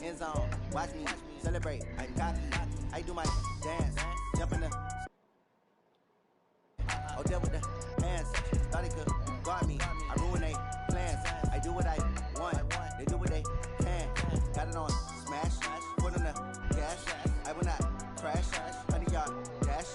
end zone. Watch me celebrate. I'm cocky. I do my dance. Jump in the. Oh, deal with the hands. Thought he could guard me. I ruin they plans. I do what I want. They do what they can. Got it on smash. Put on the gas. I will not crash. 100-yard dash.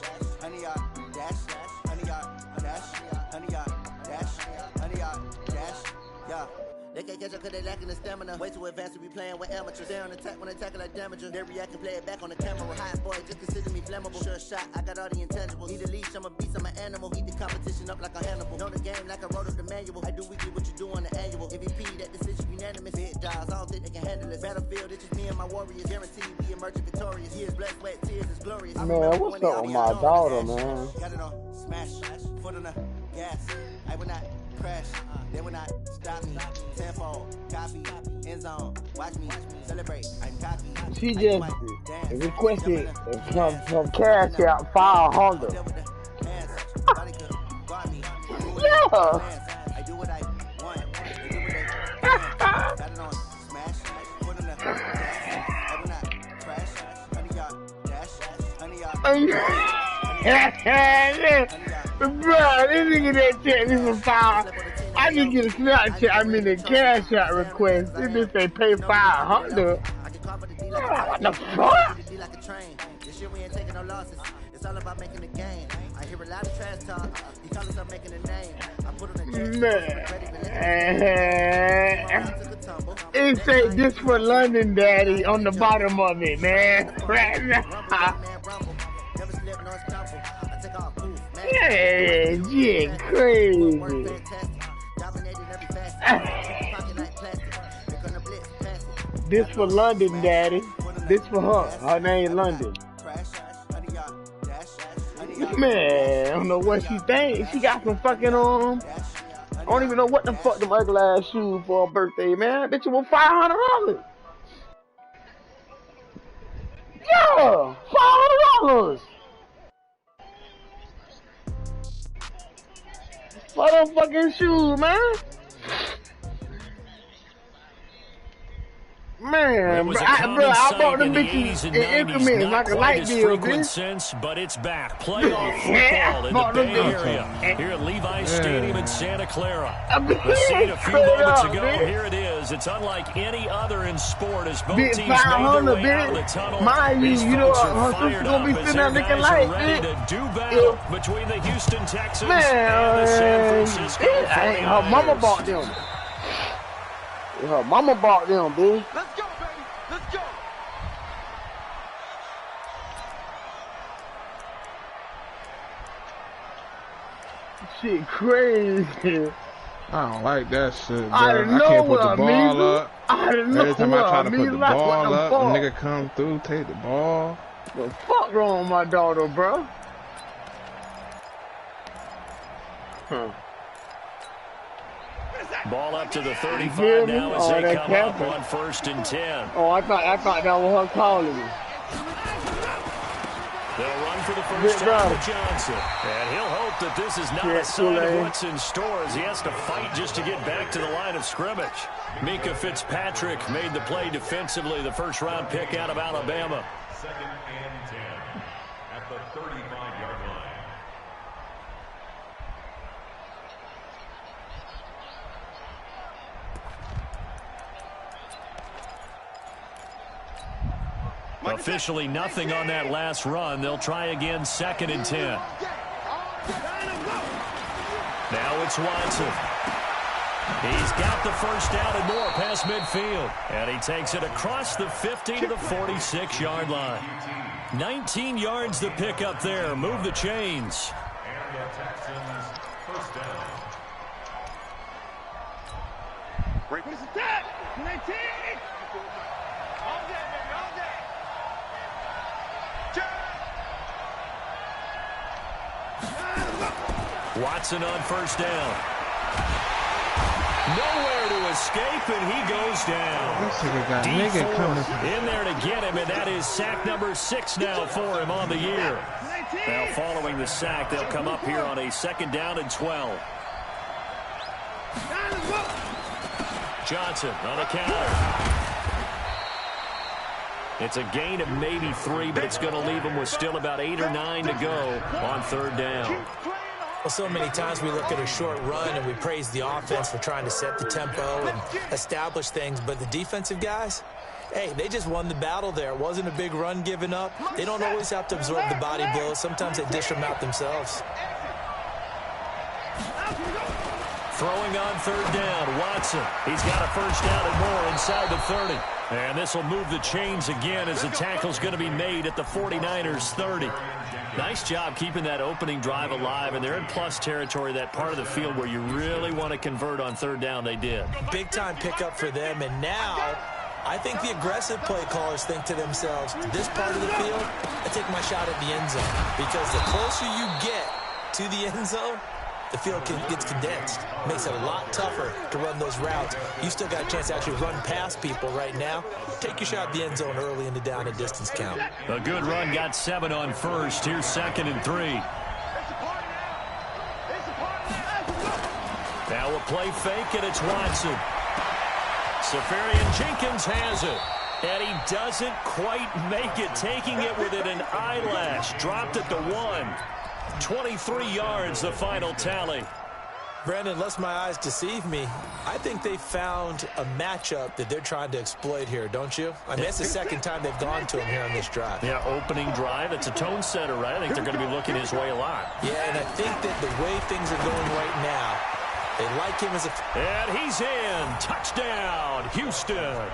100-yard dash. 100-yard dash. 100-yard dash. 100-yard dash. Yeah. They can't catch up cause they lacking the stamina. Way too advanced to be playing with amateurs. They on attack when they tackle like damager. They react and play it back on the camera. Hot boy, just consider me flammable. Sure shot, I got all the intangibles. Need a leash, I'm a beast, I'm an animal. Eat the competition up like a Hannibal. Know the game like I wrote up the manual. I do weekly what you do on the annual. MVP, that decision unanimous. Big dials, I don't think they can handle it. Battlefield, it's just me and my warriors. Guaranteed we emerging victorious. Years, blood, sweat, tears, is glorious. Man, what's up with my daughter, man? Got it on smash, foot on the gas. I will not crash. They will not stop me. Tenfold, copy, end zone. Watch me celebrate. I'm cocky. She just requested from Cash Out 500. Yeah. I do what I want. They do what they can. Got it on smash. Put in the gas. I will not crash. 100-yard dash. 100-yard. Bro, this nigga that check me for 5. I just get a Snapchat, I mean a Cash Out request. This bitch say pay 500. What the fuck? This year we ain't taking no losses. It's all about making the game. I hear a lot of trash talk. You call us up making a name. I put on a it say this for London, daddy, on the bottom of it, man. Right now. Yeah, yeah, crazy. This for London, daddy. This for her. Her name London. Man, I don't know what she thinks. She got some fucking I don't even know what the fuck them ugly ass shoes for her birthday, man. Bitch, it was $500. Yeah, $500. For them fucking shoes, man. Man, bro, I bought them bitches in increments like a light bill, bitch. Sense, but it's back. Playoff football in the Bay Area here at Levi's Stadium in Santa Clara. The scene a few moments ago, here it is. It's unlike any other in sport as both teams made their way out of the tunnel. These folks are fired up as their guys are ready to do battle between the Houston Texans and the San Francisco 49ers. Her mama bought them. Her mama bought them, bitch. Let's go, baby. Let's go. Shit crazy. I don't like that shit, bro. I can't put the ball up. Every time I try to put the ball up, the nigga come through, take the ball. What the fuck wrong with my daughter, bro? Ball up to the 35 now as they come up on 1st and 10. Oh, I thought that was her calling me. They'll run for the first time with Johnson. And he'll hope that this is not a sign of what's in store as he has to fight just to get back to the line of scrimmage. Mika Fitzpatrick made the play defensively, the first-round pick out of Alabama. 2nd and 10 at the 35-yard line. Officially nothing on that last run. They'll try again 2nd and 10. Now it's Watson. He's got the first down and more past midfield. And he takes it across the 50 to the 46-yard line. 19 yards the pick up there. Move the chains. And the Texans first down. Break this attack. 19. All day, baby, all day. Watson on first down. Nowhere to escape, and he goes down. This nigga got nigga coming in there to get him, and that is sack number 6 now for him on the year. Now following the sack, they'll come up here on a 2nd down and 12. Johnson on a counter. It's a gain of maybe 3, but it's going to leave them with still about 8 or 9 to go on 3rd down. Well, so many times we look at a short run and we praise the offense for trying to set the tempo and establish things, but the defensive guys, hey, they just won the battle there. It wasn't a big run given up. They don't always have to absorb the body blows. Sometimes they dish them out themselves. Throwing on 3rd down, Watson. He's got a 1st down and more inside the 30. And this will move the chains again as the tackle's going to be made at the 49ers 30. Nice job keeping that opening drive alive, and they're in plus territory, that part of the field where you really want to convert on 3rd down. They did. Big-time pickup for them, and now I think the aggressive play callers think to themselves, this part of the field, I take my shot at the end zone, because the closer you get to the end zone, the field gets condensed. Makes it a lot tougher to run those routes. You still got a chance to actually run past people right now. Take your shot at the end zone early in the down and distance count. A good run, got 7 on 1st. Here's 2nd and 3. Now a play fake, and it's Watson. Safarian-Jenkins has it. And he doesn't quite make it, taking it within an eyelash. Dropped at the 1. 23 yards, the final tally. Brandon, unless my eyes deceive me, I think they found a matchup that they're trying to exploit here, don't you? I mean, it's the 2nd time they've gone to him here on this drive. Yeah, opening drive. It's a tone setter, right? I think they're going to be looking his way a lot. Yeah, and I think that the way things are going right now, they like him as a... And he's in. Touchdown, Houston.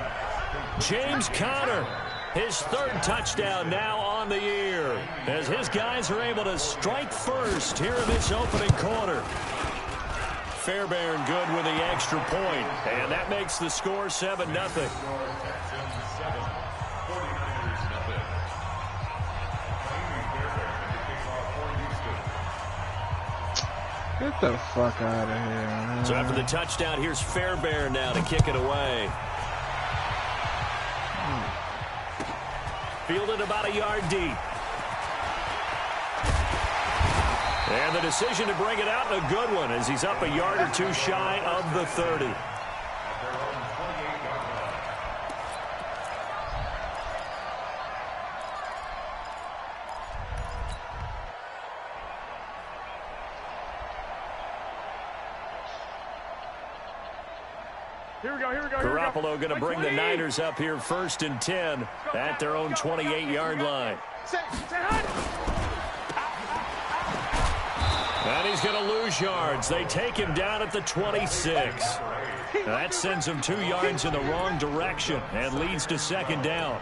James Conner. His 3rd touchdown now on the year, as his guys are able to strike first here in this opening quarter. Fairbairn good with the extra point, and that makes the score 7-0. Get the fuck out of here, man. So after the touchdown, here's Fairbairn now to kick it away. Fielded about a yard deep. And the decision to bring it out, and a good one, as he's up a yard or 2 shy of the 30. Here we go, here we go. Garoppolo going to bring the Niners up here 1st and 10 at their own 28-yard line. And he's going to lose yards. They take him down at the 26. That sends him 2 yards in the wrong direction and leads to 2nd down.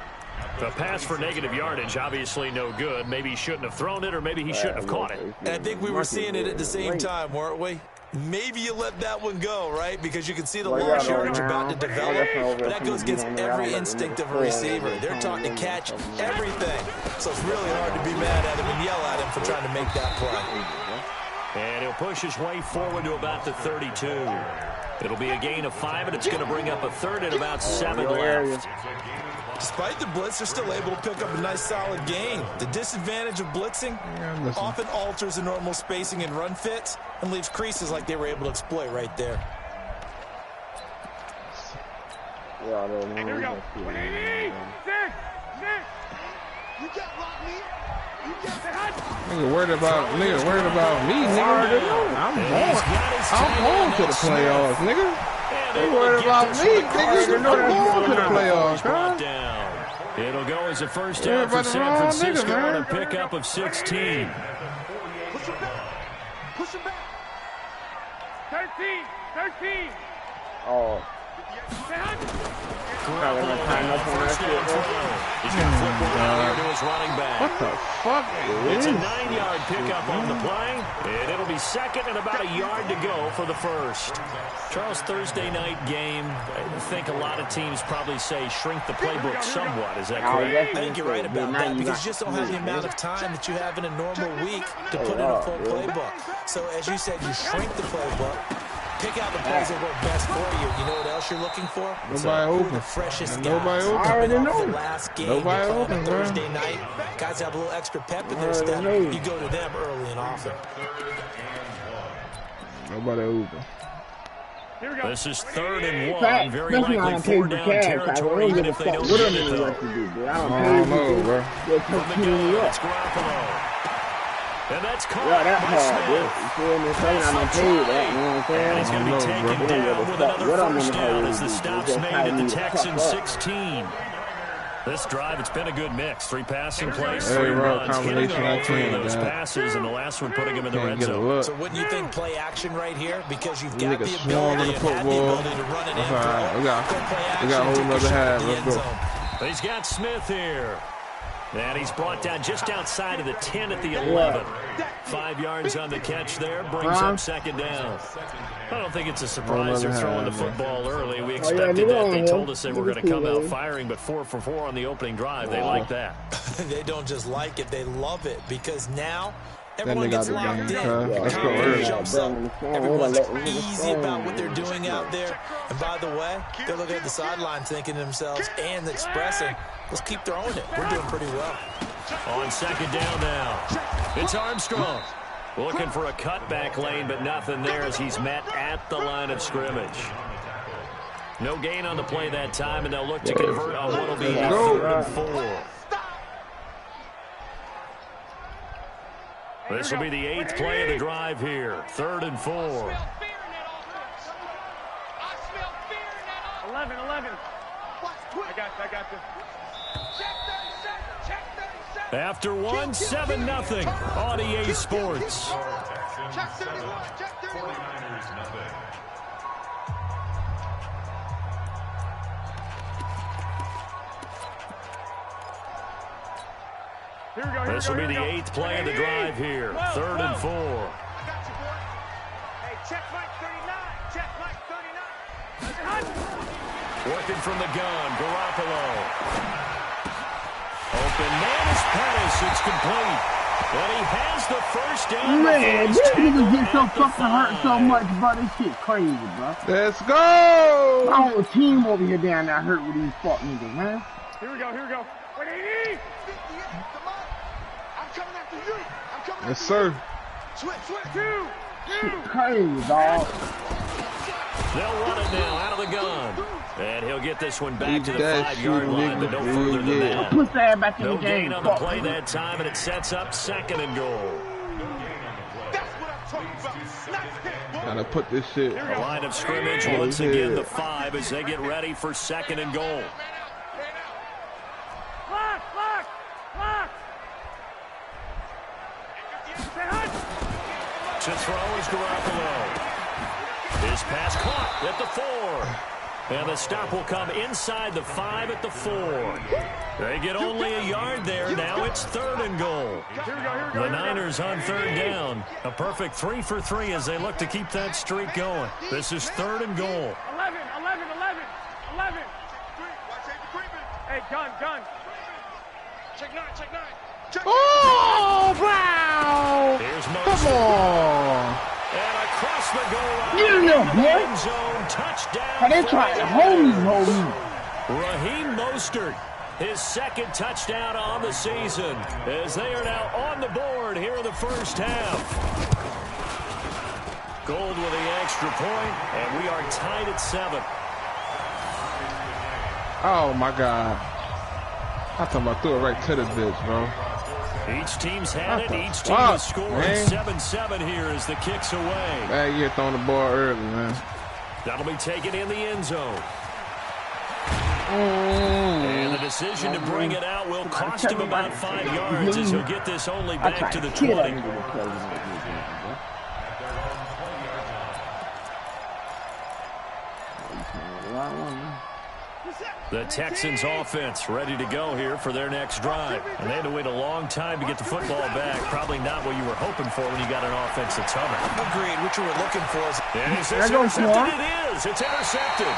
The pass for negative yardage, obviously no good. Maybe he shouldn't have thrown it, or maybe he shouldn't have caught it. And I think we were seeing it at the same time, weren't we? Maybe you let that one go, right? Because you can see the long yardage about to develop. But that goes against every instinct of a receiver. They're taught to catch everything. So it's really hard to be mad at him and yell at him for trying to make that play. And he'll push his way forward to about the 32. It'll be a gain of 5, and it's going to bring up a 3rd and about 7 left. Despite the blitz, they're still able to pick up a nice solid gain. The disadvantage of blitzing often alters the normal spacing and run fits and leaves creases like they were able to exploit right there. Here we go. Nick! You got locked me. Nigga worried about me, nigga. I'm going to the playoffs, nigga. They worried about me, nigga. I'm going to the playoffs, huh? It'll go as a 1st down for San Francisco on a pickup of 16. Push him back. Push him back. 13. Oh. Garoppolo first down throw. He's going to flip one out here to his running back. What the fuck? It's a 9-yard pickup on the play, and it'll be 2nd and about a yard to go for the 1st. Charles, Thursday night game, I think a lot of teams probably say shrink the playbook somewhat. Is that correct? I think you're right about that, because you just don't have the amount of time that you have in a normal week to put in a full playbook. So as you said, you shrink the playbook. Pick out the plays that work best for you. You know what else you're looking for? Nobody open. The freshest Nobody guys. open. I already know. The last game Nobody open, bro. Thursday night. Guys have a little extra pep in their step. You go to them early and often. Nobody open. This is 3rd and 1. Very likely 4 down territory, even if they don't get it, though. I don't know, bro. From the gun, it's Garoppolo. And that's caught by Smith. And he's going to be taken down with another first down as the stop's made at the Texans 16. This drive, it's been a good mix. 3 passing plays, 3 runs, hitting on all 3 of those passes, and the last one putting him in the red zone. So wouldn't you think play action right here? Because you've got the ability to run it in. We got a whole nother half. Let's go. He's got Smith here. And he's brought down just outside of the 10 at the 11. 5 yards on the catch there, brings up 2nd down. I don't think it's a surprise they're throwing the football early. We expected that. They told us they were going to come out firing, but 4 for 4 on the opening drive. They like that. They don't just like it, they love it, because now everyone gets locked in. Let's go early. Everyone's easy about what they're doing out there. And by the way, they're looking at the sideline thinking to themselves and expressing, let's keep throwing it. We're doing pretty well. On 2nd down now, it's Armstrong. Looking for a cutback lane, but nothing there as he's met at the line of scrimmage. No gain on the play that time, and they'll look to convert on what will be 3rd and 4. This will be the 8th play of the drive here. 3rd and 4. 11. I got you. After 1, 7-0 on EA Sports. Check 31. Check 31. 49ers, nothing. This will be the 8th play of the drive here. 3rd and 4. Hey, check Mike 39. Check Mike 39. Working from the gun, Garoppolo. Open man is Pettis. It's complete. But he has the first down. Man, these niggas get so fucking hurt so much, bro. This shit crazy, bro. Let's go. My whole team over here down there hurt with these fuck niggas, man. Here we go. Wait, I'm coming after you. Yes, sir. Switch. Shit crazy, dog. They'll run it now out of the gun. And he'll get this one back to the 5-yard line, but no further than that. Put that back in the No game. gain on the play that time, and it sets up 2nd and goal. That's what I'm talking about. Gotta put this shit. The line of scrimmage once again the 5 as they get ready for 2nd and goal. Lock. To throw is Garoppolo. His pass caught at the 4. And the stop will come inside the 5 at the 4. They get only a yard there. Now it's 3rd and goal. The Niners on 3rd down. A perfect 3 for 3 as they look to keep that streak going. This is 3rd and goal. 11. Hey, gun. Check 9. Oh, wow. Here's Come Mostert. on. And across the goal line. Get in there, boy. End zone. Touchdown. How they trying to hold me. Raheem Mostert, his 2nd touchdown on the season, as they are now on the board here in the first half. Gold with the extra point, and we are tied at 7. Oh, my God. I'm talking about threw it right to the bitch, bro. Each team's had it. Each team has scored. 7-7 here as the kick's away. Bad year throwing the ball early, man. That'll be taken in the end zone. And the decision to bring it out will cost him about 5 yards as he'll get this only back to the 20. The Texans offense ready to go here for their next drive. And they had to wait a long time to get the football back. Probably not what you were hoping for when you got an offense that's humming. Agreed. What you were looking for is... And is this intercepted? It is. It's intercepted.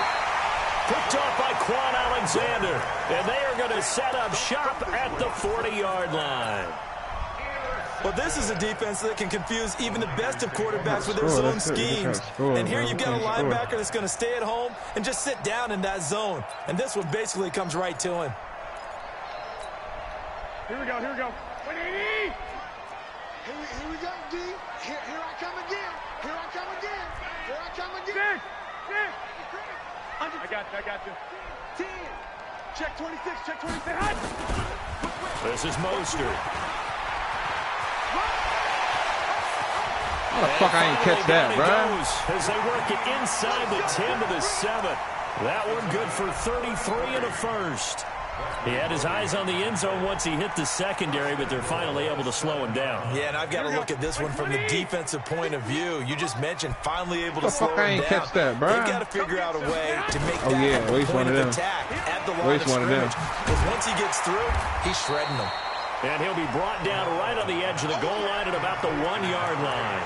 Picked off by Quan Alexander. And they are going to set up shop at the 40-yard line. Well, this is a defense that can confuse even the best of quarterbacks with their zone schemes. And here you've got a linebacker that's going to stay at home and just sit down in that zone. And this one basically comes right to him. Here we go. Wait, Here we go, D. Here I come again. Here I come again. I got you. 10. Check 26, check 26. This is Mostert. How the fuck I ain't catch that, bro? As they work it inside the 10 to the 7. That one good for 33 and a first. He had his eyes on the end zone once he hit the secondary, but they're finally able to slow him down. Yeah, and I've got to look at this one from the defensive point of view. You just mentioned finally able to slow him down. I ain't catch that, bro. They've got to figure out a way to make that a point of attack at the line of scrimmage. Because once he gets through, he's shredding them. And he'll be brought down right on the edge of the goal line at about the 1-yard line.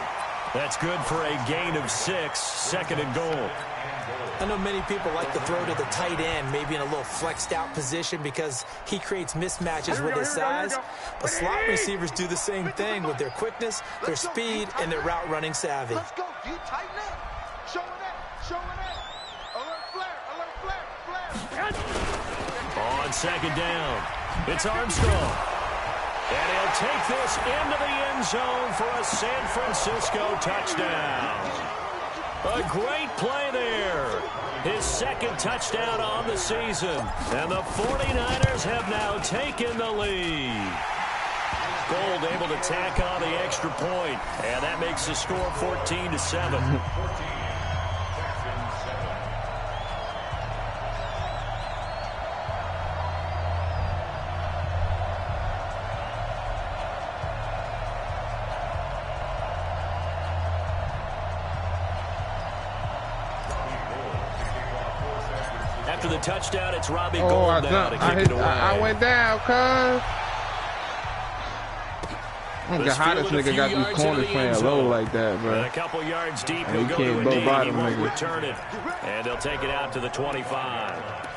That's good for a gain of 6, second and goal. I know many people like to throw to the tight end, maybe in a little flexed out position because he creates mismatches with his size. But slot receivers do the same thing with their quickness, their speed, and their route running savvy. Let's go. You tighten up. Showing that. Alert flare. On second down, it's Armstrong. And he'll take this into the end zone for a San Francisco touchdown. A great play there. His second touchdown on the season. And the 49ers have now taken the lead. Gold able to tack on the extra point. And that makes the score 14-7. After the touchdown, it's Robbie Gould now to kick it away. I went down, cuz. I don't get how this nigga got these corners playing low like that, bro. And a couple yards deep, he'll go to a knee. He won't return it. And they'll take it out to the 25.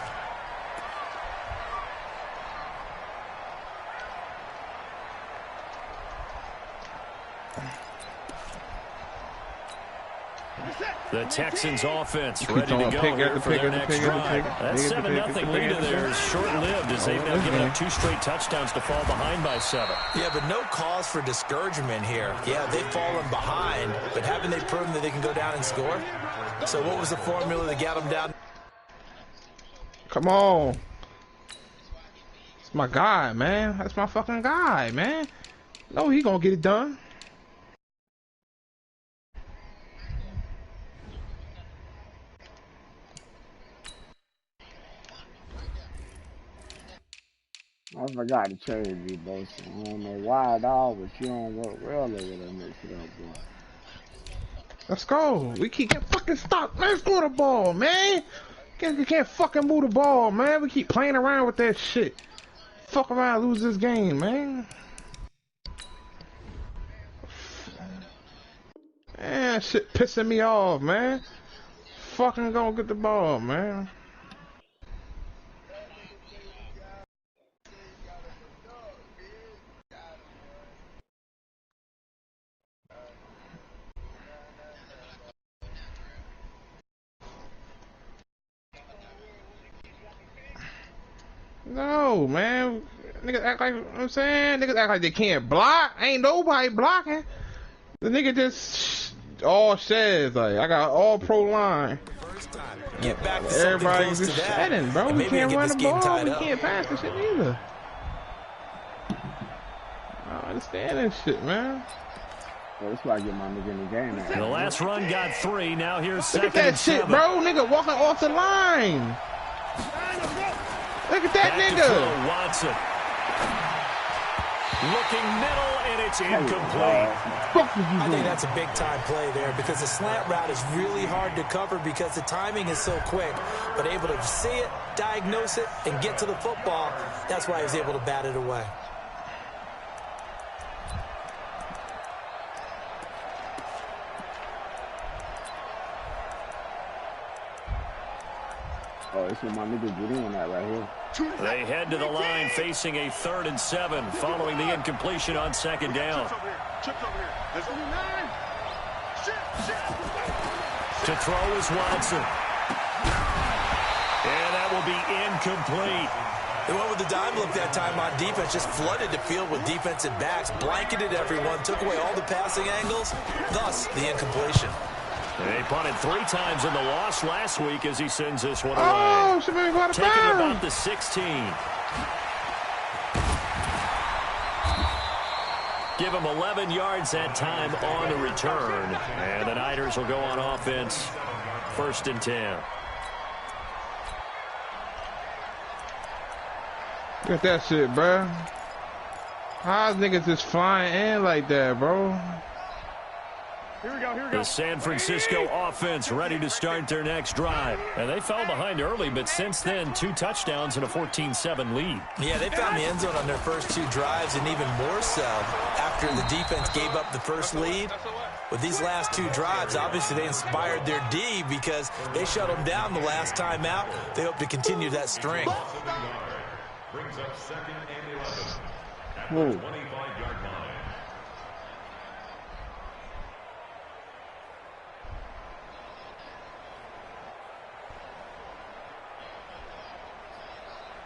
The Texans offense ready to go here for their next drive. That 7-0 lead of theirs is short-lived as they've now given up 2 straight touchdowns to fall behind by 7. Yeah, but no cause for discouragement here. Yeah, they've fallen behind, but haven't they proven that they can go down and score? So what was the formula that got them down? Come on. It's my guy, man. That's my fucking guy, man. No, he gonna get it done. I forgot to change you, both. I don't know why at all, but you don't work well over there. Mix it up, boy. Let's go. We can't fucking stop. Let's go the ball, man. We can't fucking move the ball, man. We keep playing around with that shit. Fuck around, lose this game, man. Man, shit pissing me off, man. Fucking gonna get the ball, man. No, man. Niggas act like, you know what I'm saying? Niggas act like they can't block. Ain't nobody blocking. The nigga just all sheds. Like, I got all pro line. Get back to everybody close just to that. shedding, bro. We can't run the ball. We can't pass the shit either. I don't understand that shit, man. Well, that's why I get my nigga in the game, man. The last run got 3. Now here's Look second at that shit, 7. bro. Nigga walking off the line. Look at that nigga. Watson. Looking middle, and it's incomplete. I think that's a big-time play there because the slant route is really hard to cover because the timing is so quick. But able to see it, diagnose it, and get to the football, that's why he was able to bat it away. Oh, this is my nigga get in on that right here. They head to the line facing a 3rd and 7 following the incompletion on second down. To throw is Watson. And that will be incomplete. They went with the dime look that time on defense, just flooded the field with defensive backs, blanketed everyone, took away all the passing angles, thus the incompletion. They punted 3 times in the loss last week as he sends this one away. Oh, she made quite a Taking foul. about the 16. Give him 11 yards that time on the return. And the Niners will go on offense. 1st and 10. Look at that shit, bro. How niggas just flying in like that, bro? Here we go, here we go. The San Francisco offense ready to start their next drive. And they fell behind early, but since then, 2 touchdowns and a 14-7 lead. Yeah, they found the end zone on their first 2 drives, and even more so after the defense gave up the first lead. With these last 2 drives, obviously they inspired their D because they shut them down the last time out. They hope to continue that string. Brings up 2nd and 11 at Whoa. the 25-yard line.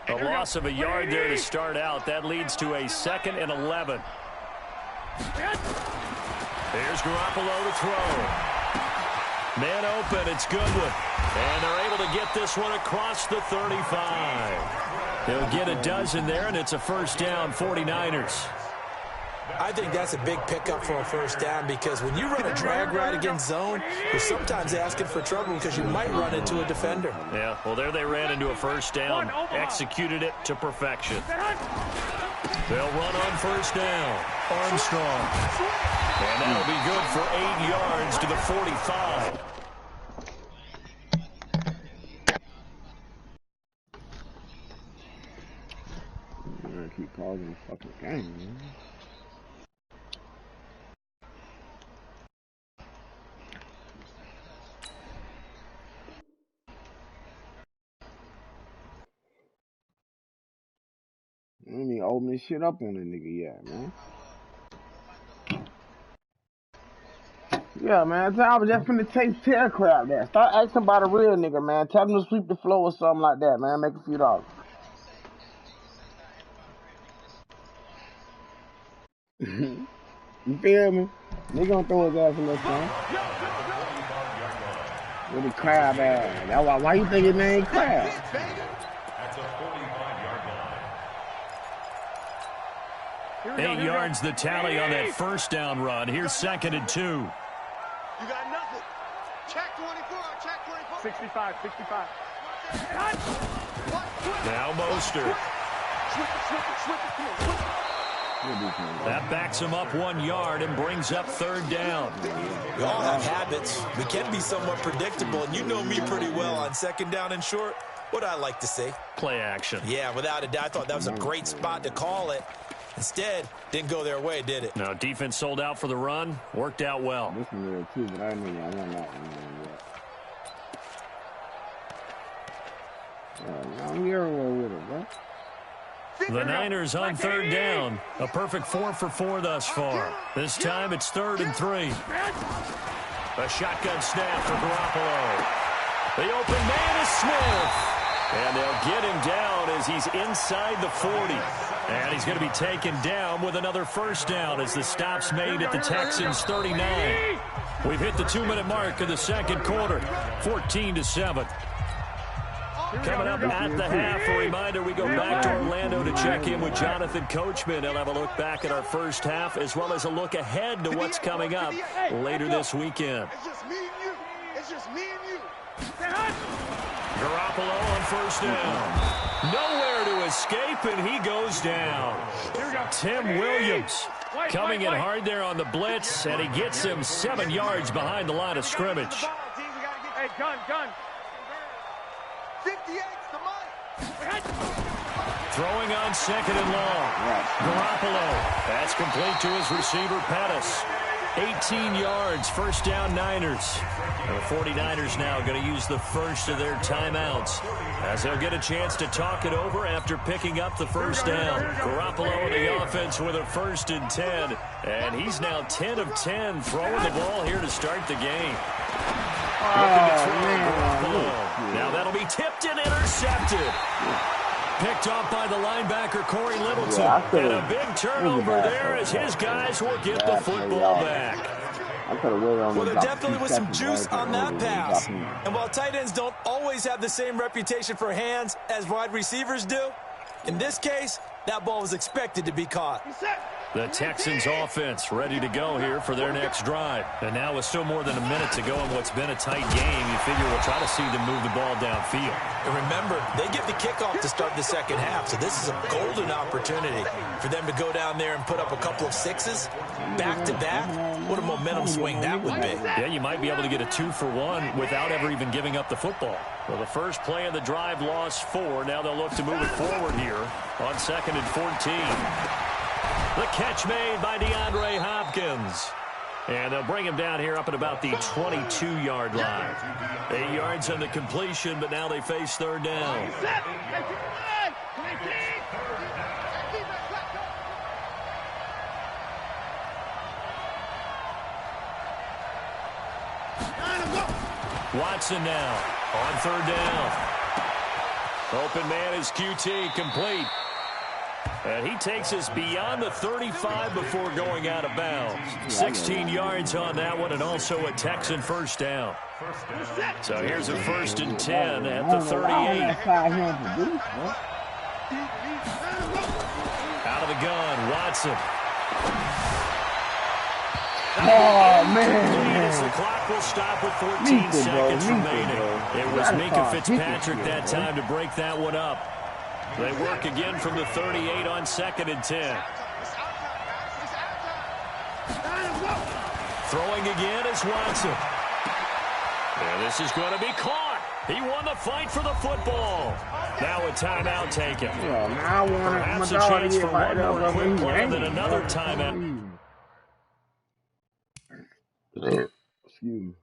A loss of a yard there to start out. That leads to a 2nd and 11. Here's Garoppolo to throw. Man open, it's Goodwin. And they're able to get this one across the 35. He'll get a dozen there, and it's a 1st down, 49ers. I think that's a big pickup for a 1st down because when you run a drag route against zone, you're sometimes asking for trouble because you might run into a defender. Yeah, well, there they ran into a 1st down, executed it to perfection. They'll run on 1st down. Armstrong. And that'll be good for 8 yards to the 45. I'm gonna keep pausing the fucking game, man. I ain't even open this shit up on the nigga yet, man. Yeah, man. I was just finna take tail crap there. Start asking about a real nigga, man. Tell him to sweep the floor or something like that, man. Make a few dollars. You feel me? They gonna throw his ass in this time. With the crab ass. That's why you think his name Crab? At the 45-yard line. 8 yards the tally on that 1st down run. Here's 2nd and 2. You got nothing. Check 24, check 24. 65, 65. Now Mostert. That backs him up 1 yard and brings up 3rd down. We all have habits. We can be somewhat predictable, and you know me pretty well on 2nd down and short. What I like to say. Play action. Yeah, without a doubt, I thought that was a great spot to call it. Instead, didn't go their way, did it? Now, defense sold out for the run. Worked out well. This one there too, but I know y'all want that one yet. I'm here with it, bro. The Niners on 3rd down. A perfect 4 for 4 thus far. This time it's 3rd and 3. A shotgun snap for Garoppolo. The open man is Smith. And they'll get him down as he's inside the 40. And he's going to be taken down with another 1st down as the stop's made at the Texans' 39. We've hit the 2-minute mark of the 2nd quarter. 14-7. Coming up at the half, a reminder, we go back to Orlando to check in with Jonathan Coachman. He'll have a look back at our 1st half as well as a look ahead to what's coming up later this weekend. It's just me and you. It's just me and you. Garoppolo on 1st down. Nowhere to escape, and he goes down. Tim Williams coming in hard there on the blitz, and he gets him 7 yards behind the line of scrimmage. Hey, gun. 58's the money. Throwing on 2nd and long. Garoppolo. That's complete to his receiver, Pettis. 18 yards, 1st down Niners. And the 49ers now going to use the first of their timeouts as they'll get a chance to talk it over after picking up the 1st down. Garoppolo in the offense with a 1st and 10. And he's now 10 of 10 throwing the ball here to start the game. Looking to throw Garoppolo. Now that'll be tipped and intercepted. Picked off by the linebacker, Corey Littleton. And a big turnover there as his guys will get the football back. Well, there definitely was some juice on that pass. And while tight ends don't always have the same reputation for hands as wide receivers do, in this case, that ball was expected to be caught. The Texans offense ready to go here for their next drive. And now with still more than a minute to go in what's been a tight game, you figure we'll try to see them move the ball downfield. And remember, they get the kickoff to start the second half, so this is a golden opportunity for them to go down there and put up a couple of sixes back-to-back. What a momentum swing that would be. Yeah, you might be able to get a 2-for-1 without ever even giving up the football. Well, the first play of the drive lost 4. Now they'll look to move it forward here on 2nd and 14. The catch made by DeAndre Hopkins. And they'll bring him down here up at about the 22-yard line. 8 yards on the completion, but now they face third down. Watson now on third down. Open man is QT, complete. And he takes us beyond the 35 before going out of bounds. 16 yards on that one, and also a Texan first down. So here's a 1st and 10 at the 38. Out of the gun, Watson. Oh, man. As the clock will stop with 14 seconds remaining. It was Minkah Fitzpatrick that time to break that one up. They work again from the 38 on 2nd and 10. Throwing again is Watson. And this is going to be caught. He won the fight for the football. Now a timeout taken. Perhaps a chance for one more quick play than another timeout. Excuse me.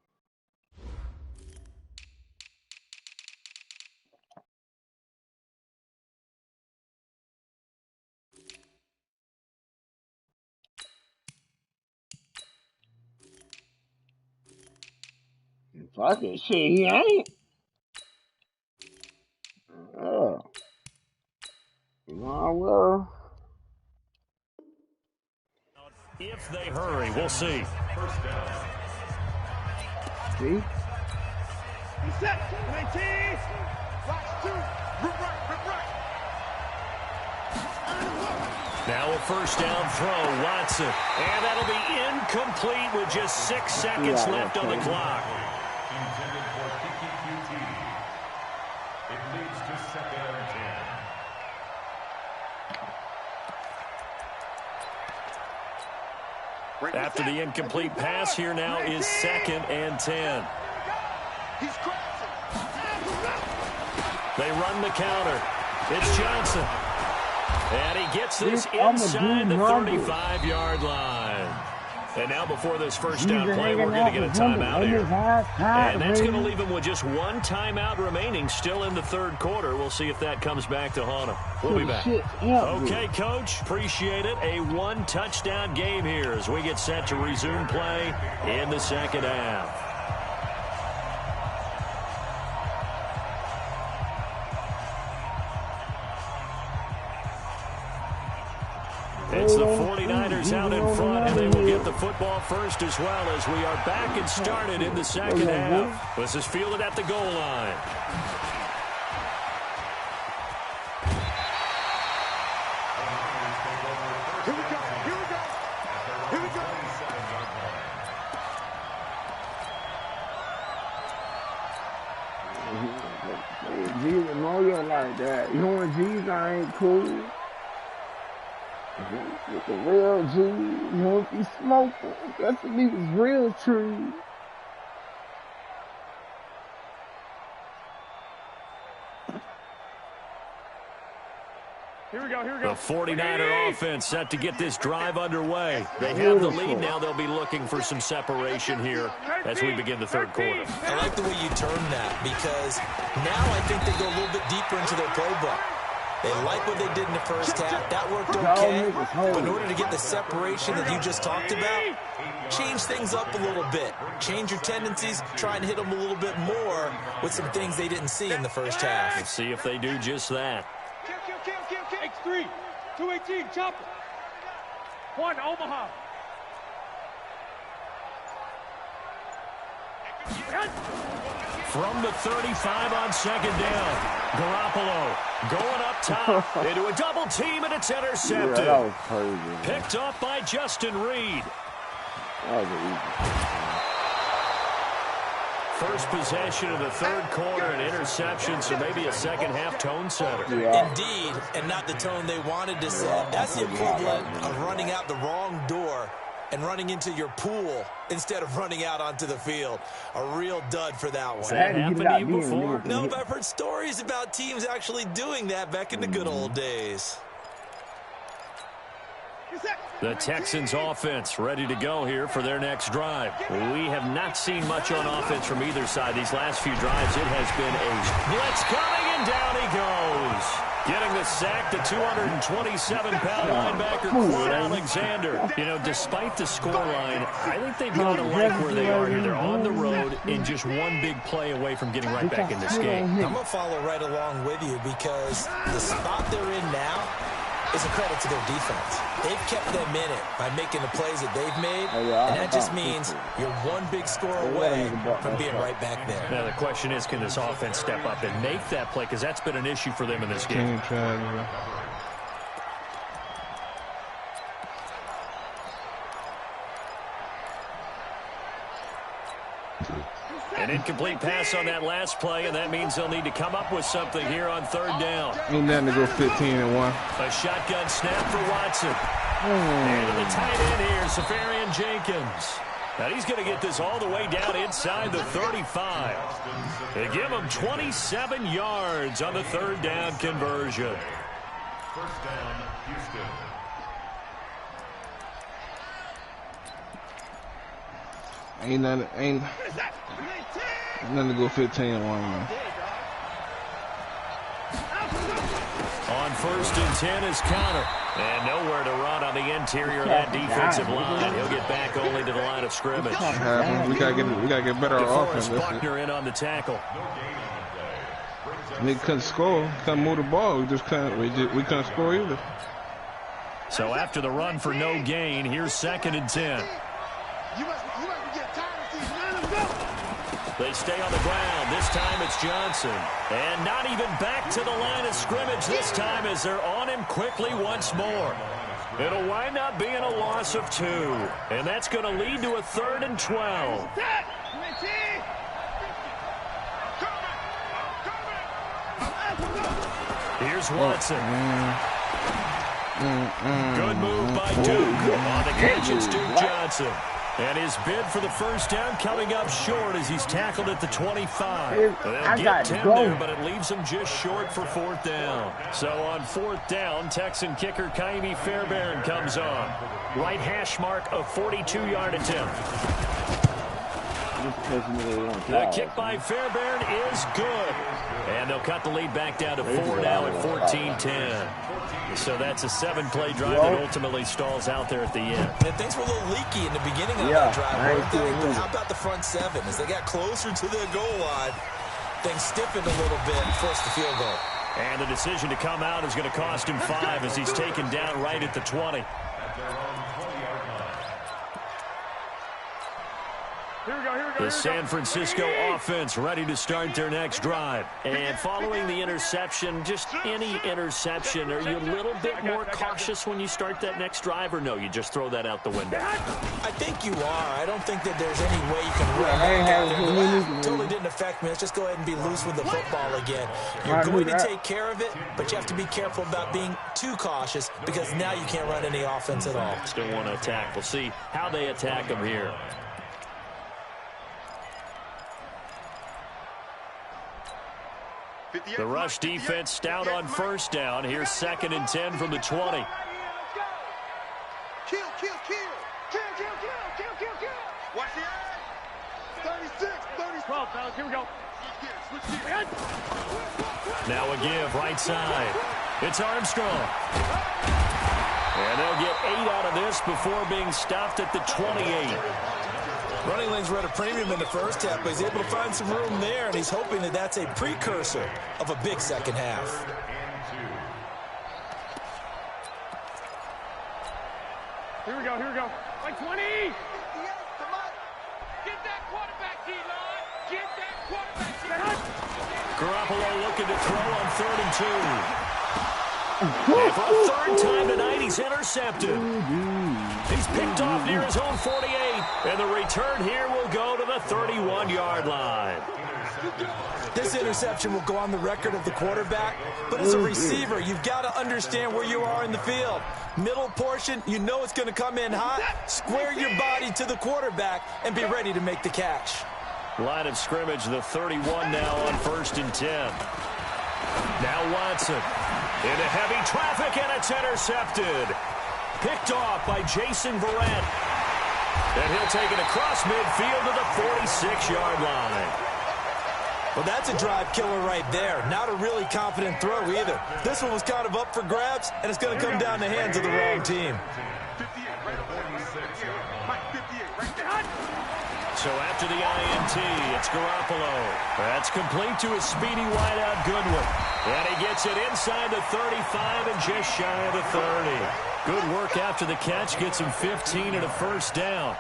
Fucking shit, he ain't. Oh. Well. If they hurry, we'll see. First down. See? He's set. 19. Box 2. Rip right. Now a first down throw, Watson. And that'll be incomplete with just 6 seconds left on the clock. Intended for QT. It leads to 2nd and 10. After the incomplete pass, here now is 2nd and 10. They run the counter. It's Johnson. And he gets this inside the 35-yard line. And now before this first down play, we're going to get a timeout here. And that's going to leave him with just one timeout remaining still in the third quarter. We'll see if that comes back to haunt him. We'll be back. Okay, Coach. Appreciate it. A one-touchdown game here as we get set to resume play in the second half. It's the 49ers out in front, and they will get the football first as well as we are back and started in the second half. This is fielded at the goal line. Here we go. Jesus know you like that. You know when Jesus ain't cool? With the real G, you know, if he smoking, that's what he was real true. Here we go. The 49er offense set to get this drive underway. They have the lead now. They'll be looking for some separation here as we begin the third quarter. I like the way you term that because now I think they go a little bit deeper into their playbook. They like what they did in the first half. That worked okay. But in order to get the separation that you just talked about, change things up a little bit. Change your tendencies. Try and hit them a little bit more with some things they didn't see in the first half. Let's see if they do just that. Kill. X3. 218. Chopper. 1, Omaha. From the 35 on second down, Garoppolo going up top into a double team, and it's intercepted. Yeah, that was crazy. Picked off by Justin Reed. That was easy. First possession of the third quarter, an interception, so maybe a second-half tone setter. Yeah. Indeed, and not the tone they wanted to set. That's the equivalent of running out the wrong door and running into your pool instead of running out onto the field. A real dud for that one. Has that happened to you before? No, but I've heard stories about teams actually doing that back in the good old days. The Texans offense ready to go here for their next drive. We have not seen much on offense from either side these last few drives. It has been a blitz coming, and down he goes. Getting the sack, the 227-pound linebacker, Quan Alexander. You know, despite the scoreline, I think they've got to like where they are here. They're on the road and just one big play away from getting right back in this game. I'm going to follow right along with you because the spot they're in now is a credit to their defense. They've kept them in it by making the plays that they've made, and that just means you're one big score away from being right back there. Now, the question is, can this offense step up and make that play? Because that's been an issue for them in this game. An incomplete pass on that last play, and that means they'll need to come up with something here on third down. Ain't nothing to go 15-1. A shotgun snap for Watson. And the tight end here, Safarian Jenkins. Now he's going to get this all the way down inside the 35. They give him 27 yards on the third down conversion. First down, Houston. Ain't nothing to go 15-1, man. On first and 10 is Connor. And nowhere to run on the interior of that defensive line. He'll get back only to the line of scrimmage. We gotta get better on offense. Buckner in on the tackle. They couldn't score, couldn't move the ball. We couldn't score either. So after the run for no gain, here's second and 10. They stay on the ground. This time it's Johnson. And not even back to the line of scrimmage this time as they're on him quickly once more. It'll wind up being a loss of 2. And that's going to lead to a 3rd and 12. Here's Watson. Good move by Duke. On the catch, it's Duke Johnson. And his bid for the first down coming up short as he's tackled at the 25. They'll get 10 there, but it leaves him just short for 4th down. So on 4th down, Texan kicker Kaimi Fairbairn comes on. Right hash mark, a 42-yard attempt. The kick by Fairbairn is good. And they'll cut the lead back down to 4 now at 14-10. So that's a 7-play drive that ultimately stalls out there at the end. And things were a little leaky in the beginning of that drive. But how about the front 7? As they got closer to the goal line, things stiffened a little bit and forced the field goal. And the decision to come out is going to cost him 5 as he's taken down right at the 20. The San Francisco offense ready to start their next drive. And following the interception, just any interception, are you a little bit more cautious when you start that next drive, or no, you just throw that out the window? I think you are. I don't think that there's any way you can run. Totally didn't affect me. Let's just go ahead and be loose with the football again. You're going to take care of it, but you have to be careful about being too cautious because now you can't run any offense at all. Still want to attack. We'll see how they attack them here. The rush defense stout on first down. Here's 2nd and 10 from the 20. Kill. Watch the eye. 36, 12, fellas, here we go. Now a give, right side. It's Armstrong. And they'll get 8 out of this before being stopped at the 28. Running lanes were at a premium in the first half, but he's able to find some room there, and he's hoping that that's a precursor of a big second half. Here we go. Like 20. Get that quarterback, D-line. Get that quarterback, Garoppolo looking to throw on 3rd and 2. And for a 3rd time tonight, he's intercepted. He's picked off near his own 48. And the return here will go to the 31-yard line. This interception will go on the record of the quarterback, but as a receiver, you've got to understand where you are in the field. Middle portion, you know it's going to come in hot. Square your body to the quarterback and be ready to make the catch. Line of scrimmage, the 31 now on 1st and 10. Now Watson into heavy traffic, and it's intercepted. Picked off by Jason Verrett. And he'll take it across midfield to the 46-yard line. Well, that's a drive killer right there. Not a really confident throw either. This one was kind of up for grabs, and it's going to come down the hands of the wrong team. So after the INT, it's Garoppolo. That's complete to his speedy wideout Goodwin. And he gets it inside the 35 and just shy of the 30. Good work after the catch. Gets him 15 and a 1st down.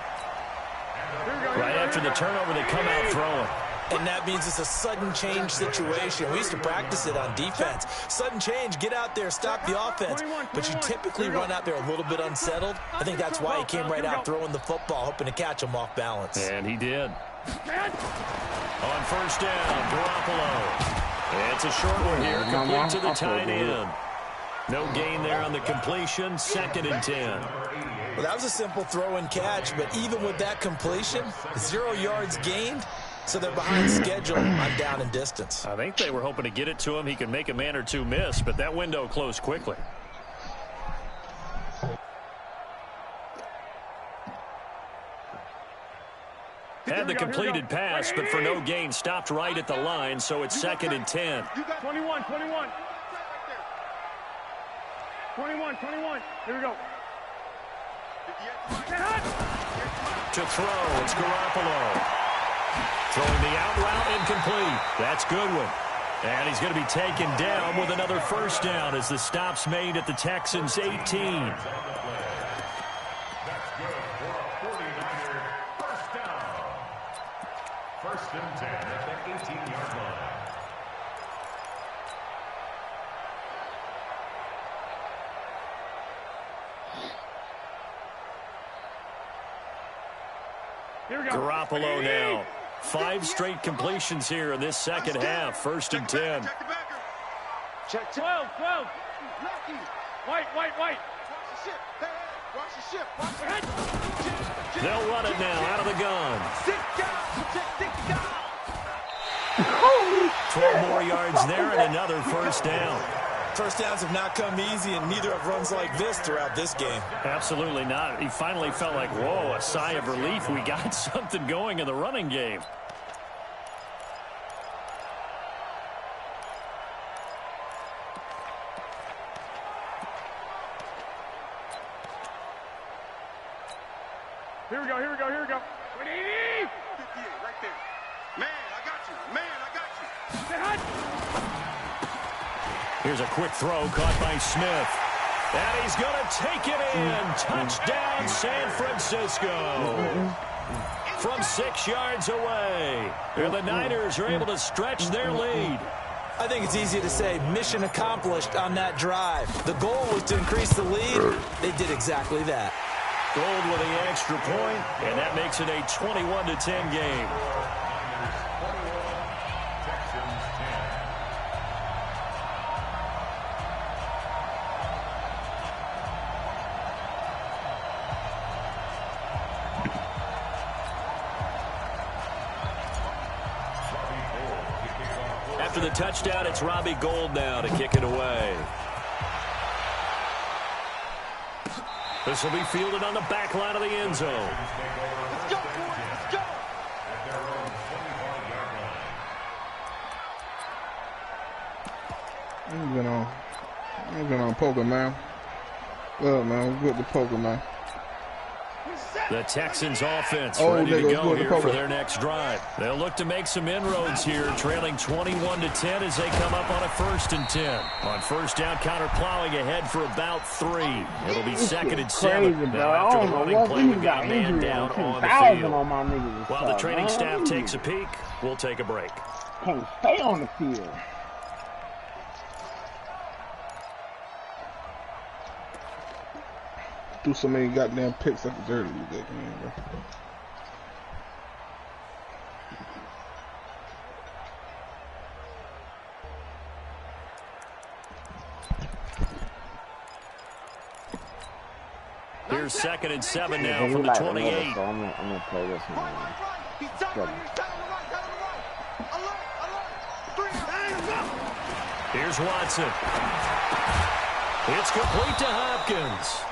Right after the turnover, they come out throwing. And that means it's a sudden change situation. We used to practice it on defense. Sudden change, get out there, stop the offense. But you typically run out there a little bit unsettled. I think that's why he came right out throwing the football, hoping to catch him off balance. And he did. On 1st down, Garoppolo. And it's a short one here, complete to the tight end. No gain there on the completion, 2nd and 10. Well, that was a simple throw and catch, but even with that completion, 0 yards gained. So they're behind schedule. I'm down in distance. I think they were hoping to get it to him. He could make a man or two miss, but that window closed quickly. Had the completed pass, but for no gain, stopped right at the line, so it's 2nd and 10. 21. 21. Here we go. To throw, it's Garoppolo. Throwing the out route, incomplete. That's Goodwin. And he's going to be taken down with another 1st down as the stop's made at the Texans' 18. That's good for a 49er 1st down. 1st and 10 at the 18-yard line. Here we go. Garoppolo now. 5 straight completions here in this 2nd half. 1st and 10. Check 12. White. Watch the ship. They'll run it now out of the gun. 12 more yards there and another 1st down. 1st downs have not come easy, and neither have runs like this throughout this game. Absolutely not. He finally felt like, whoa, a sigh of relief. We got something going in the running game. Here we go. 20. 58 right there. Man, I got you. Here's a quick throw caught by Smith. And he's going to take it in. Touchdown, San Francisco. From 6 yards away. And the Niners are able to stretch their lead. I think it's easy to say mission accomplished on that drive. The goal was to increase the lead. They did exactly that. Gold with the extra point, and that makes it a 21-10 game. After the touchdown, it's Robbie Gould now to kick it away. This will be fielded on the back line of the end zone. Let's go, boys. Let's go. I'm going on poker, man. Look, man, I'm good to poker, man. He's set. The Texans offense ready to go here for their next drive. They'll look to make some inroads here, trailing 21-10 as they come up on a 1st and 10. On first down, counter plowing ahead for about 3. It'll be 2nd and 7. Now after the running play, we've got a man down on the field. While the training staff takes a peek, we'll take a break. Can't stay on the field. Threw so many goddamn picks, I deserve to lose that game, bro. Here's 2nd and 7 now from the 28. So I'm gonna play this one. Here's Watson. It's complete to Hopkins.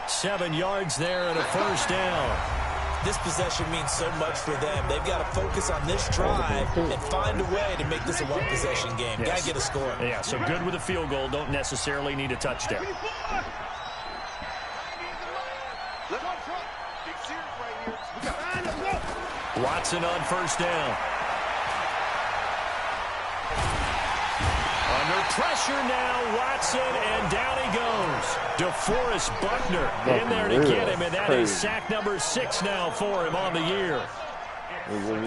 7 yards there and a 1st down. This possession means so much for them. They've got to focus on this drive and find a way to make this a one-possession game. Yes. Got to get a score. Yeah, so good with a field goal. Don't necessarily need a touchdown. Watson on 1st down. Under pressure now, Watson, and down he goes. DeForest Buckner in there to get him, and that is sack number 6 now for him on the year. Well,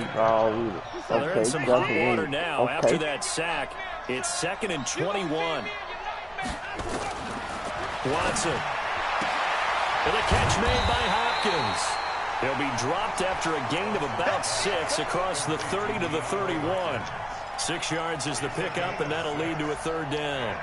they're in some hot water now. After that sack, it's 2nd and 21. Watson. With a catch made by Hopkins. He'll be dropped after a gain of about 6 across the 30 to the 31. 6 yards is the pickup, and that'll lead to a 3rd down.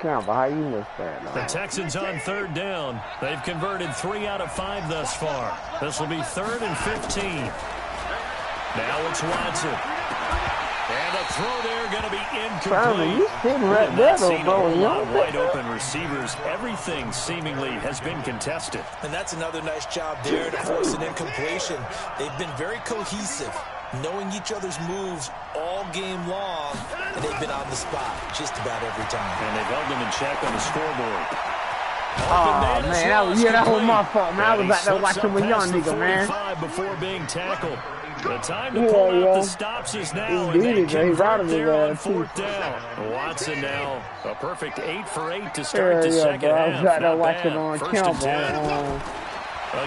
How you missed that? The Texans on 3rd down. They've converted 3 out of 5 thus far. This will be 3rd and 15. Now it's Watson. And a throw there going to be incomplete. You sitting right there, though, bro. Wide open receivers. Everything seemingly has been contested. And that's another nice job there to force an incompletion. They've been very cohesive, knowing each other's moves all game long, and they've been on the spot just about every time. And they've held them in check on the scoreboard. Oh, man, that was my fault, man. I was out there watching with young nigga, man. Before being tackled. The time to pull out the stops is now, and they convert there on 4th down. Watson now, a perfect 8 for 8 to start the second half. I was out there watching on 1st and 10.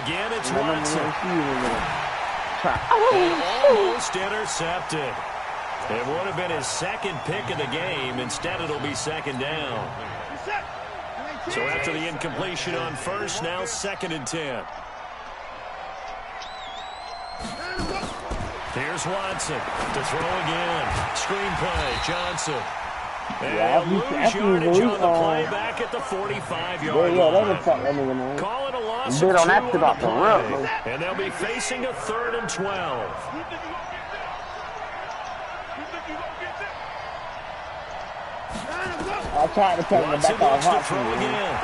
Again, it's Watson. And almost intercepted. It would have been his 2nd pick of the game. Instead, it'll be 2nd down. So after the incompletion on 1st, now 2nd and 10. Here's Watson to throw again. Screenplay, Johnson. And lose yardage on the play back at the 45-yard line. Calling a loss of 2 on the play. And they'll be facing a 3rd and 12. I'll try to take the back off Watson again.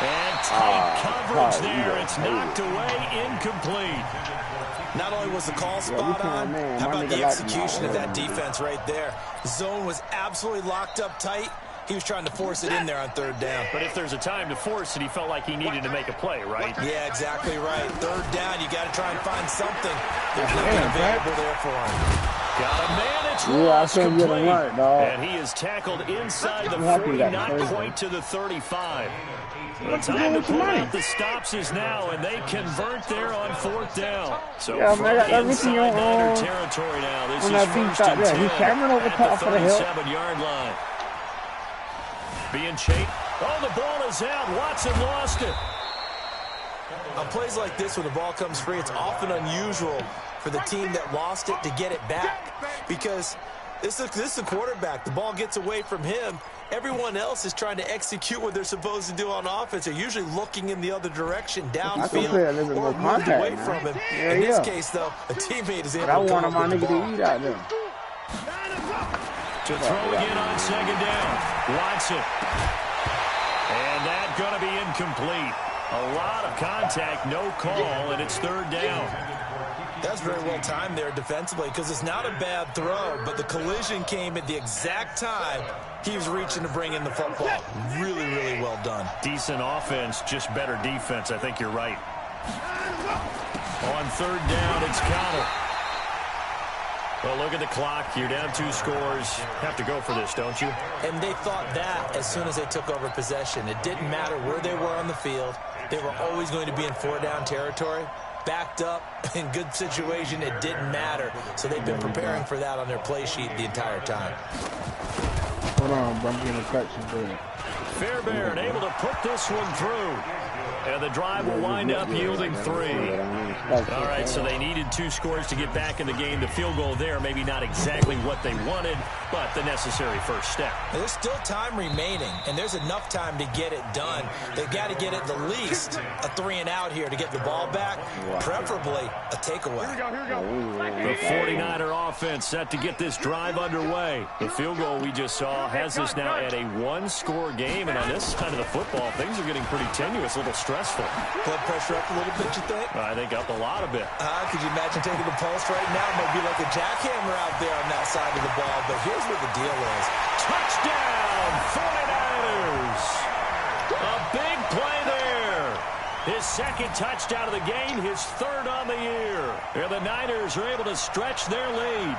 And tight coverage there. It's knocked away, incomplete. Not only was the call spot on, how about the execution of that defense right there? The zone was absolutely locked up tight. He was trying to force it in there on 3rd down. But if there's a time to force it, he felt like he needed to make a play, right? Yeah, exactly right. 3rd down, you got to try and find something. There's nothing available there for him. Got a man, it's lost complete. And he is tackled inside the 40, not quite to the 35. The time to pull out the stops is now, and they convert there on 4th down. So from inside Niner territory now, this is 1st and 10 at the 37-yard line. Being chased. Oh, the ball is out. Watson lost it. On plays like this, when the ball comes free, it's often unusual for the team that lost it to get it back, because this is the quarterback. The ball gets away from him. Everyone else is trying to execute what they're supposed to do on offense. They're usually looking in the other direction, downfield, or moved away from him. In this case, though, a teammate is able to come up with the ball. To throw again on 2nd down. Watson. And that's going to be incomplete. A lot of contact, no call, and it's 3rd down. That's very well timed there defensively because it's not a bad throw, but the collision came at the exact time he was reaching to bring in the football. Really, really well done. Decent offense, just better defense. I think you're right. On third down, it's Connell. Well, look at the clock. You're down 2 scores. Have to go for this, don't you? And they thought that as soon as they took over possession. It didn't matter where they were on the field. They were always going to be in 4-down territory. Backed up, in good situation, it didn't matter. So they've been preparing for that on their play sheet the entire time. Hold on, bro. I'm getting a touch. Fairbairn able to put this one through. And the drive will wind up yielding 3. All right, so they needed 2 scores to get back in the game. The field goal there, maybe not exactly what they wanted, but the necessary first step. There's still time remaining, and there's enough time to get it done. They've got to get at the least a 3-and-out here to get the ball back, preferably a takeaway. The 49er offense set to get this drive underway. The field goal we just saw has us now at a 1-score game, and on this side of the football, things are getting pretty tenuous, a little stressful. Blood pressure up a little bit, you think? I think up a lot a bit. Could you imagine taking the pulse right now? It might be like a jackhammer out there on that side of the ball, but here's what the deal is. Touchdown, 49ers! A big play there. His second touchdown of the game, his 3rd on the year. And the Niners are able to stretch their lead.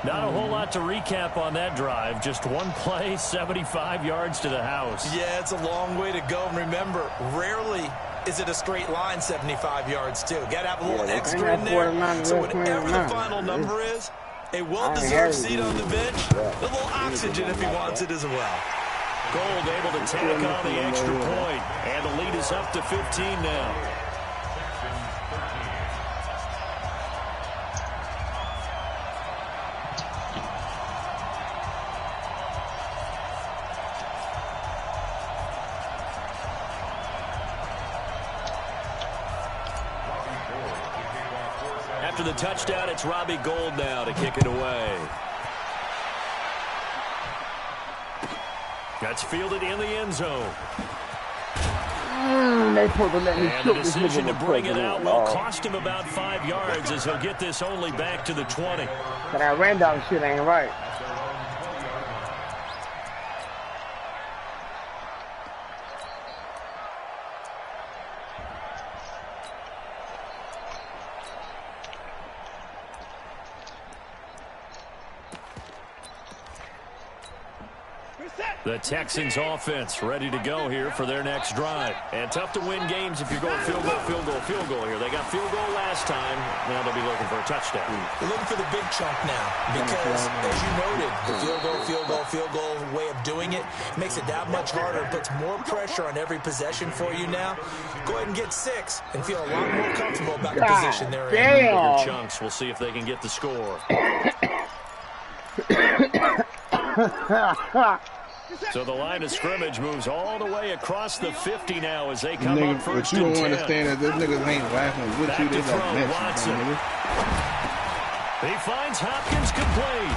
Not a whole lot to recap on that drive. Just one play, 75 yards to the house. Yeah, it's a long way to go. And remember, rarely is it a straight line 75 yards, too. Got to have a little extra in there. So whatever the final number is, a well-deserved seat on the bench, a little oxygen if he wants it as well. Gold able to tack on the extra point. And the lead is up to 15 now. After the touchdown, it's Robbie Gould now to kick it away. That's fielded in the end zone. And the decision to bring it out will cost him about 5 yards as he'll get this only back to the 20. But that Randolph shit ain't right. The Texans offense ready to go here for their next drive. And tough to win games if you're going field goal, field goal, field goal here. They got field goal last time. Now they'll be looking for a touchdown. They're looking for the big chunk now because, as you noted, the field goal way of doing it makes it that much harder. It puts more pressure on every possession for you now. Go ahead and get 6 and feel a lot more comfortable about the position they're in. Bigger chunks. We'll see if they can get the score. So the line of scrimmage moves all the way across the 50 now as they come up first and 10. But you don't understand that this niggas ain't laughing with you. They like Watson. He finds Hopkins complete.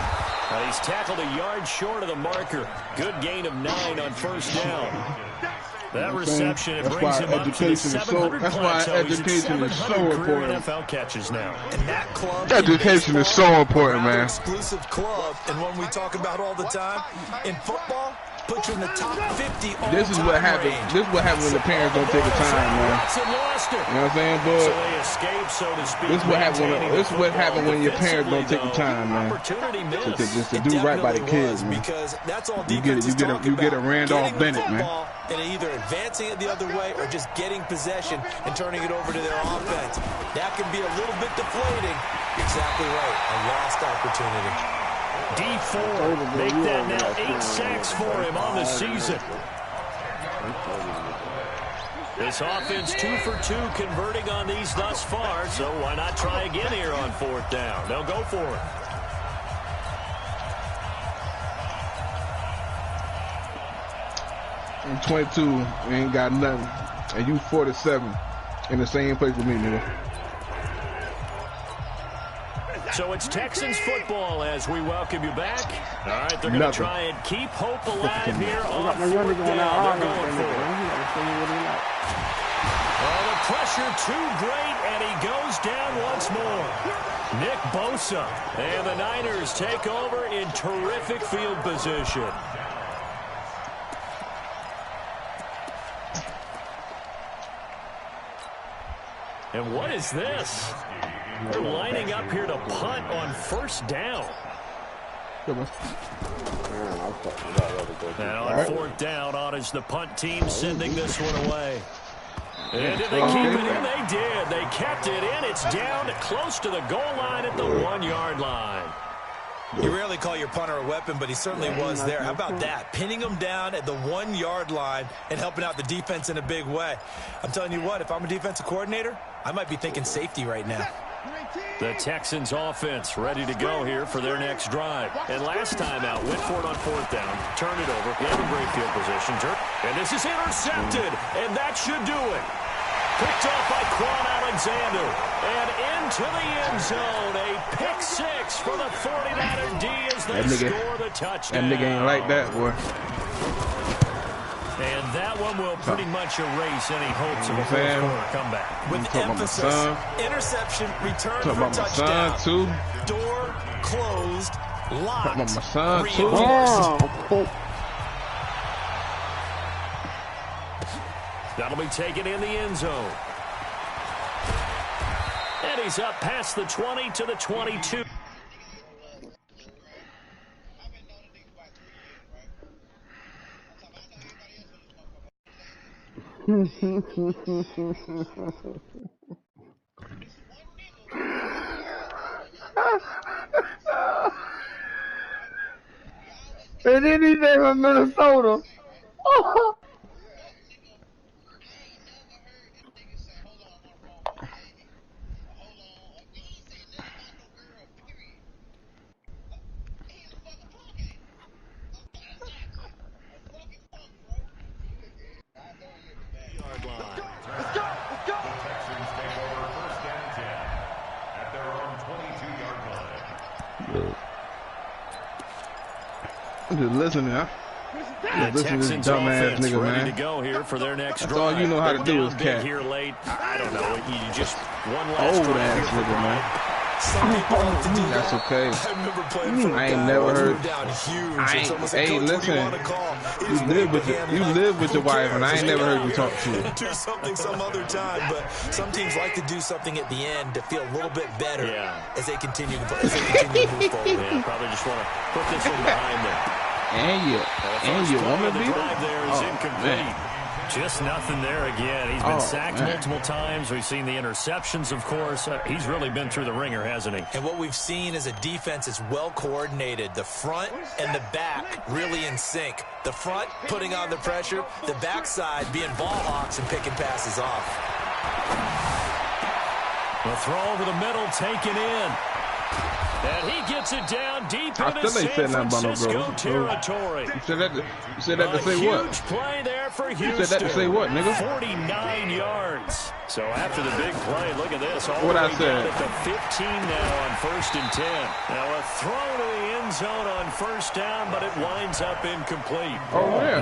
He's tackled a yard short of the marker. Good gain of 9 on first down. That reception, it brings him up to the 700 That's why education is so important. NFL catches now. And that club education is so important, man. Exclusive club, and one we talk about all the time. In football, put you in the top 50 all This is what happens. This is what happens when the parents don't take the time, man. You know what I'm saying, bud? So they escape, so to speak. This is what happens when your parents don't take the time, man. Just to do right by the kids, man. Because that's all you get a Randolph Bennett, man. And either advancing it the other way or just getting possession and turning it over to their offense. That can be a little bit deflating. Exactly right. A lost opportunity. D4 make that now 8 sacks for him on the season. This offense 2 for 2 converting on these thus far, so why not try again here on 4th down? They'll go for it. I'm 22, we ain't got nothing, and you 47 in the same place with me, nigga. So it's Texans football as we welcome you back. All right, they're going to try and keep hope alive here on 4th down. They're going for it. Well, the pressure too great, and he goes down once more. Nick Bosa. And the Niners take over in terrific field position. And what is this? They're lining up here to punt on first down. And on fourth down, on is the punt team sending this one away. And did they keep it in? They did. They kept it in. It's down close to the goal line at the 1-yard line. You rarely call your punter a weapon, but he certainly was there. How about that? Pinning him down at the 1-yard line and helping out the defense in a big way. I'm telling you what, if I'm a defensive coordinator, I might be thinking safety right now. The Texans offense ready to go here for their next drive. And last time out, went for it on fourth down, turned it over, gave a great field position. And this is intercepted, and that should do it. Picked off by Quan Alexander. And into the end zone, a pick six for the 49er D as they score the touchdown. That nigga ain't like that, boy. And that one will pretty much erase any hopes of a fourth-quarter comeback. With emphasis, interception, return for touchdown. Too. Door closed, locked, my son, too. That'll be taken in the end zone. And he's up past the 20 to the 22. And then he's from Minnesota. I'm just listening, huh? The Texans offense ready to go here for their next drive. All you know how to do is catch. Here late, I don't know. You just one last old ass nigga, man. Some people like to do That's that. okay. I remember playing for I ain't never heard. down huge. Hey, listen. You live with your wife, and I ain't never heard you talk to her. Do something some other time, but some teams like to do something at the end to feel a little bit better as they continue to move forward. Yeah, probably just want to put this one behind them. And you woman beater? There is incomplete. Man. Just nothing there again. He's been sacked multiple times. We've seen the interceptions, of course. He's really been through the ringer, hasn't he? And what we've seen is a defense is well coordinated. The front and the back really in sync. The front putting on the pressure. The backside being ball hawks and picking passes off. The throw over the middle taken in. And he gets it down deep into San Francisco territory. You said that to say what? Huge play there for Houston. You said that to say what, nigga? 49 yards. So after the big play, look at this. All what the way I said. down at the 15 now on 1st and 10. Now a throw to the end zone on first down, but it winds up incomplete. Oh, yeah.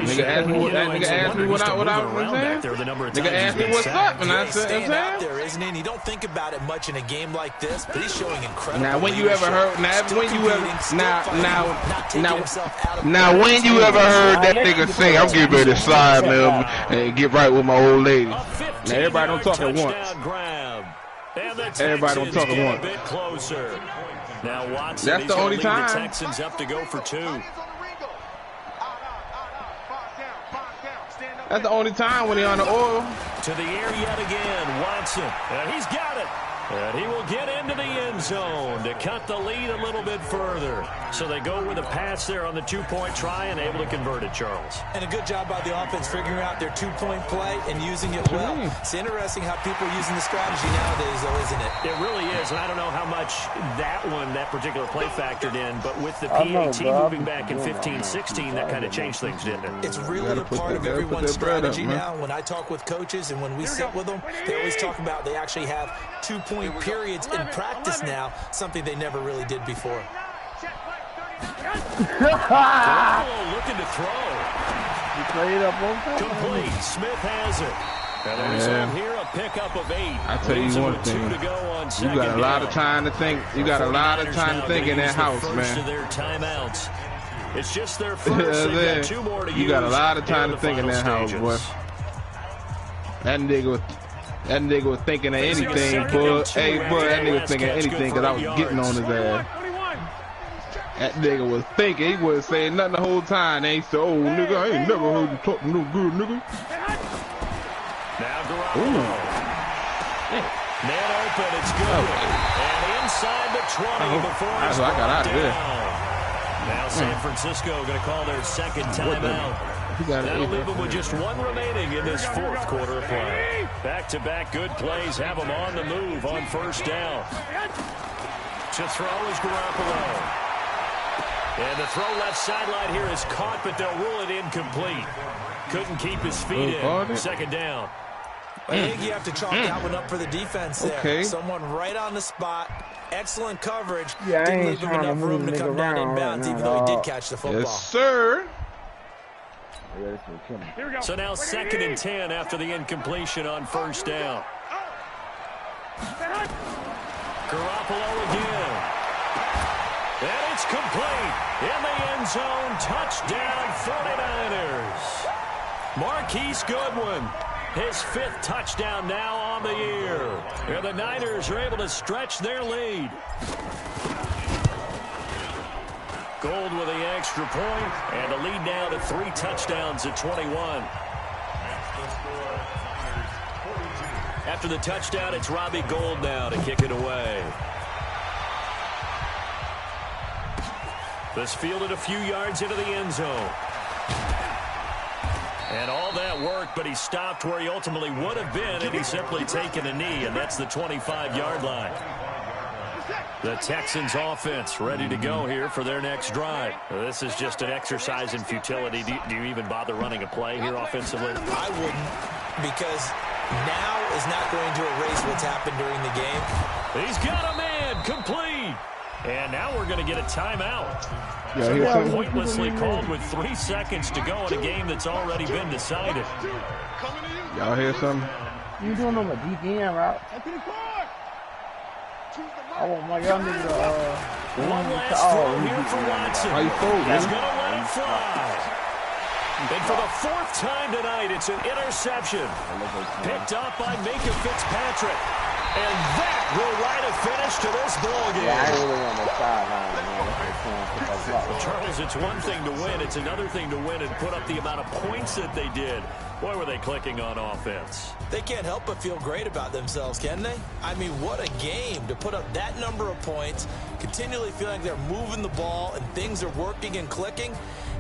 Nigga asked me what I was saying. Nigga asked me what's up, and I said, out there, isn't he? And you don't think about it much in a game like this, but he's showing incredible. Now, when you ever heard? Now, when you ever? Now, when you ever heard that nigga say, "I'm getting ready to sign them and get right with my old lady"? Now, everybody don't talk at once. Everybody don't talk at once. Now Watson, that's the only time. The Texans up to go for 2. That's the only time when he on the oil. To the air yet again, Watson. And he's got it. And he will get into the end zone to cut the lead a little bit further. So they go with a pass there on the 2-point try and able to convert it, Charles. And a good job by the offense figuring out their 2-point play and using it well. It's interesting how people are using the strategy nowadays, though, isn't it? It really is, and I don't know how much that particular play factored in, but with the PAT moving back in 15-16, that kind of changed things, didn't it? It's really a part of everyone's strategy now. When I talk with coaches and when we sit with them, they always talk about they actually have 2-point periods in practice now, something they never really did before. Looking to throw. He played up on top. Complete. Smith has it. And the result here, a pickup of 8. I tell you one thing. You got a lot of time to think. You got a lot of time to think in that house, man. Of their timeouts. It's just their first. They've got 2 more to use. You got a lot of time to think in that house, boy. That nigga was thinking of anything, but hey, boy, that nigga was thinking of anything because I was getting on his ass. That nigga was thinking. He wasn't saying nothing the whole time. They ain't so old, nigga. I ain't never heard you talking no good, nigga. Now Garoppolo. Man open, it's good. And inside the 20 before I got out of there. Now San Francisco going to call their second timeout. That'll leave them with just 1 remaining in this 4th quarter of play. Back-to-back good plays have them on the move on first down. To throw is Garoppolo. And the throw left sideline here is caught, but they'll rule it incomplete. Couldn't keep his feet in. Second down. I think you have to chalk that one up for the defense there. Okay. Someone right on the spot. Excellent coverage. Yeah, I Didn't ain't leave him enough room to come down inbounds, even though he did catch the football. Yes, sir. So now 2nd and 10 after the incompletion on first down. Garoppolo again. And it's complete. In the end zone, touchdown 49ers. Marquise Goodwin, his 5th touchdown now on the year. And the Niners are able to stretch their lead. Gold with the extra point, and the lead now to 3 touchdowns at 21. After the touchdown, it's Robbie Gould now to kick it away. This fielded a few yards into the end zone. And all that worked, but he stopped where he ultimately would have been had he simply taken a knee, and that's the 25-yard line. The Texans offense ready to go here for their next drive. This is just an exercise in futility. Do you even bother running a play here offensively? I wouldn't, because now is not going to erase what's happened during the game. He's got a man complete. And now we're going to get a timeout. Yeah, pointlessly called with 3 seconds to go in a game that's already been decided. Y'all hear something? You doing on the DPM route? I want my young nigga to, one last throw here for Watson. How you fold, He's going to let it fly. And for the 4th time tonight, it's an interception. Picked up by Minka Fitzpatrick. And that will write a finish to this ball game. Yeah, I ain't really on the sideline, man. Charles, it's one thing to win. It's another thing to win and put up the amount of points that they did. Boy, were they clicking on offense. They can't help but feel great about themselves, can they? I mean, what a game to put up that number of points, continually feeling like they're moving the ball and things are working and clicking.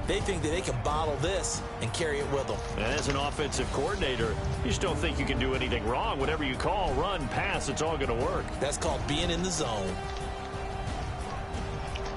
They think that they can bottle this and carry it with them. And as an offensive coordinator, you just don't think you can do anything wrong. Whatever you call, run, pass, it's all going to work. That's called being in the zone.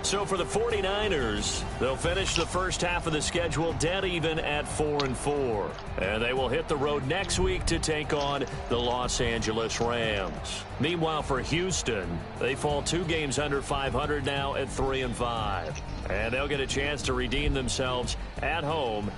So for the 49ers, they'll finish the first half of the schedule dead even at 4-4. And they will hit the road next week to take on the Los Angeles Rams. Meanwhile, for Houston, they fall 2 games under 500 now at 3-5. And they'll get a chance to redeem themselves at home